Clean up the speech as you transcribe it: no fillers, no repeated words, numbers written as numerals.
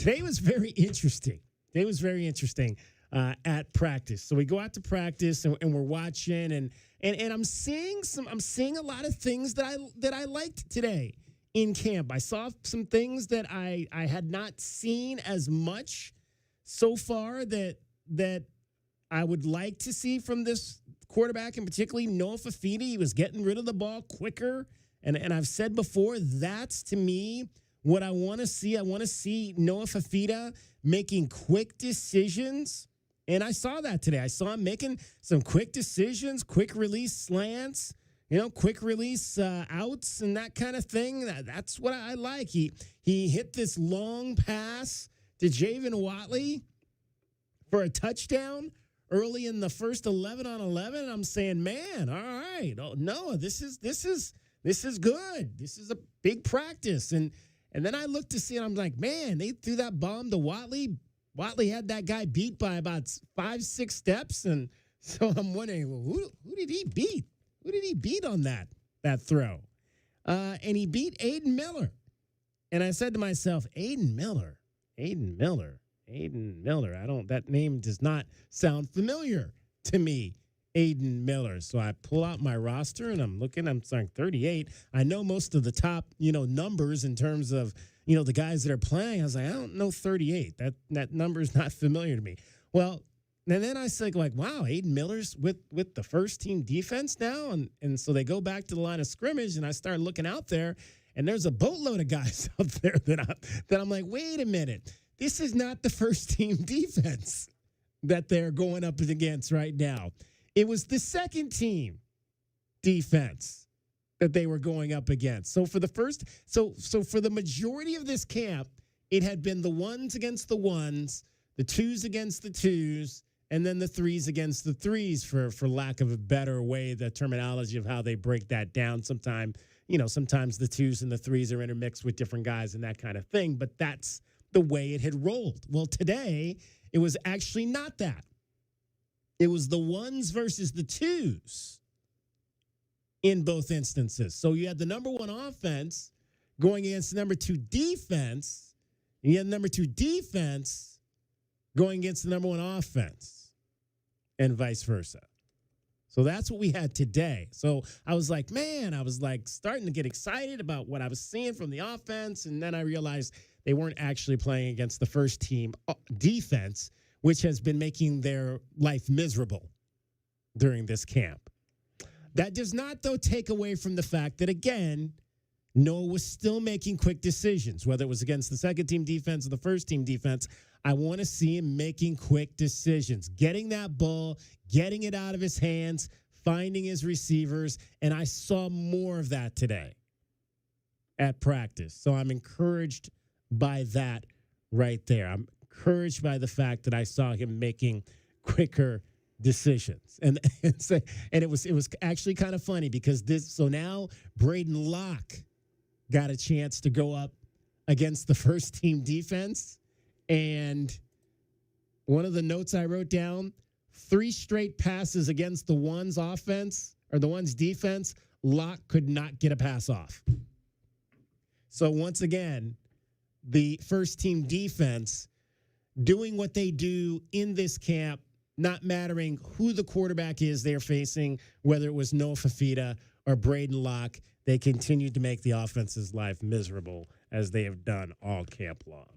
Today was very interesting. Today was very interesting at practice. So we go out to practice and we're watching and I'm seeing a lot of things that I liked today in camp. I saw some things that I had not seen as much so far that I would like to see from this quarterback, and particularly Noah Fafita. He was getting rid of the ball quicker. And I've said before, that's to me what I want to see. I want to see Noah Fafita making quick decisions. And I saw that today. I saw him making some quick decisions, quick release slants, quick release outs and that kind of thing. That's what I like. He hit this long pass to Javen Watley for a touchdown early in the first 11 on 11. I'm saying, man, all right. Oh, no, this is good. This is a big practice. And then I looked to see it. I'm like, man, they threw that bomb to Watley. Watley had that guy beat by about 5-6 steps. And so I'm wondering, well, who did he beat? Who did he beat on that throw? And he beat Aiden Miller. And I said to myself, Aiden Miller. That name does not sound familiar to me. Aiden Miller. So I pull out my roster and I'm saying 38. I know most of the top, numbers in terms of, the guys that are playing. I was like, I don't know 38. That number is not familiar to me. Well, and then I said, like, wow, Aiden Miller's with the first team defense now. And so they go back to the line of scrimmage and I start looking out there and there's a boatload of guys out there that I'm like, wait a minute. This is not the first team defense that they're going up against right now. It was the second team defense that they were going up against. So for the majority of this camp, it had been the ones against the ones, the twos against the twos, and then the threes against the threes, for lack of a better way, the terminology of how they break that down. Sometimes the twos and the threes are intermixed with different guys and that kind of thing, but that's the way it had rolled. Well, today, it was actually not that. It was the ones versus the twos in both instances. So you had the number one offense going against the number two defense, and you had the number two defense going against the number one offense, and vice versa. So that's what we had today. So I was like, starting to get excited about what I was seeing from the offense, and then I realized they weren't actually playing against the first team defense, which has been making their life miserable during this camp. That does not, though, take away from the fact that, again, Noah was still making quick decisions, whether it was against the second team defense or the first team defense. I want to see him making quick decisions, getting that ball, getting it out of his hands, finding his receivers, and I saw more of that today at practice. So I'm encouraged by that right there. I'm encouraged by the fact that I saw him making quicker decisions. And it was actually kind of funny because now Braden Locke got a chance to go up against the first team defense. And one of the notes I wrote down, 3 straight passes against the ones offense or the ones defense, Locke could not get a pass off. So once again, the first team defense doing what they do in this camp, not mattering who the quarterback is they're facing, whether it was Noah Fafita or Braden Locke, they continued to make the offense's life miserable as they have done all camp long.